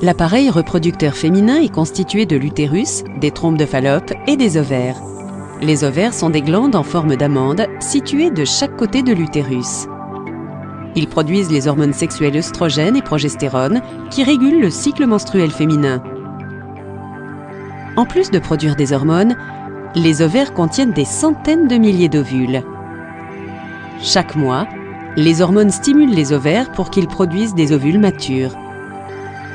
L'appareil reproducteur féminin est constitué de l'utérus, des trompes de Fallope et des ovaires. Les ovaires sont des glandes en forme d'amande situées de chaque côté de l'utérus. Ils produisent les hormones sexuelles œstrogène et progestérone qui régulent le cycle menstruel féminin. En plus de produire des hormones, les ovaires contiennent des centaines de milliers d'ovules. Chaque mois, les hormones stimulent les ovaires pour qu'ils produisent des ovules matures.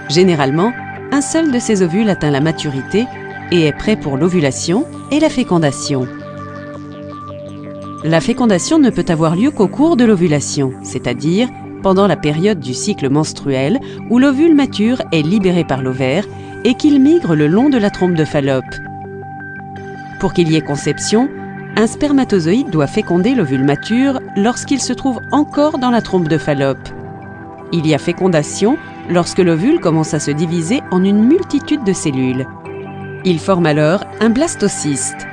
Généralement, un seul de ces ovules atteint la maturité et est prêt pour l'ovulation et la fécondation. La fécondation ne peut avoir lieu qu'au cours de l'ovulation, c'est-à-dire pendant la période du cycle menstruel où l'ovule mature est libéré par l'ovaire et qu'il migre le long de la trompe de Fallope. Pour qu'il y ait conception, un spermatozoïde doit féconder l'ovule mature lorsqu'il se trouve encore dans la trompe de Fallope. Il y a fécondation lorsque l'ovule commence à se diviser en une multitude de cellules. Il forme alors un blastocyste.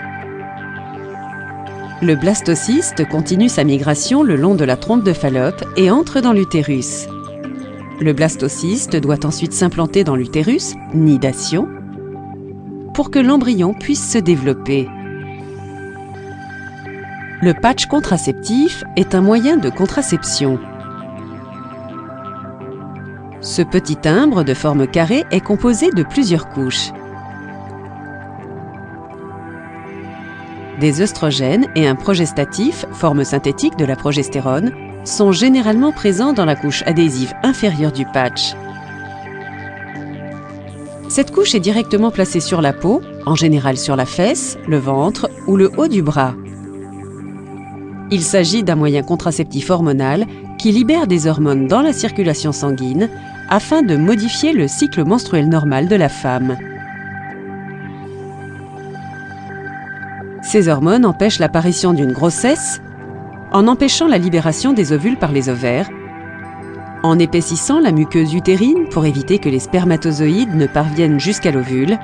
Le blastocyste continue sa migration le long de la trompe de Fallope et entre dans l'utérus. Le blastocyste doit ensuite s'implanter dans l'utérus, nidation, pour que l'embryon puisse se développer. Le patch contraceptif est un moyen de contraception. Ce petit timbre de forme carrée est composé de plusieurs couches. Des œstrogènes et un progestatif, forme synthétique de la progestérone, sont généralement présents dans la couche adhésive inférieure du patch. Cette couche est directement placée sur la peau, en général sur la fesse, le ventre ou le haut du bras. Il s'agit d'un moyen contraceptif hormonal qui libère des hormones dans la circulation sanguine afin de modifier le cycle menstruel normal de la femme. Ces hormones empêchent l'apparition d'une grossesse en empêchant la libération des ovules par les ovaires, en épaississant la muqueuse utérine pour éviter que les spermatozoïdes ne parviennent jusqu'à l'ovule,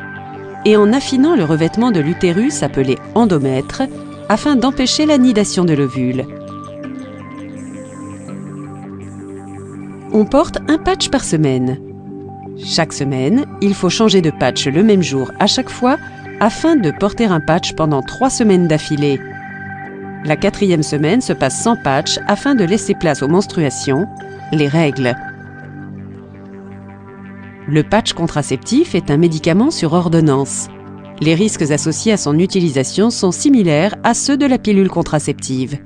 et en affinant le revêtement de l'utérus appelé endomètre afin d'empêcher la nidation de l'ovule. On porte un patch par semaine. Chaque semaine, il faut changer de patch le même jour à chaque fois afin de porter un patch pendant 3 semaines d'affilée. La 4e semaine se passe sans patch afin de laisser place aux menstruations, les règles. Le patch contraceptif est un médicament sur ordonnance. Les risques associés à son utilisation sont similaires à ceux de la pilule contraceptive.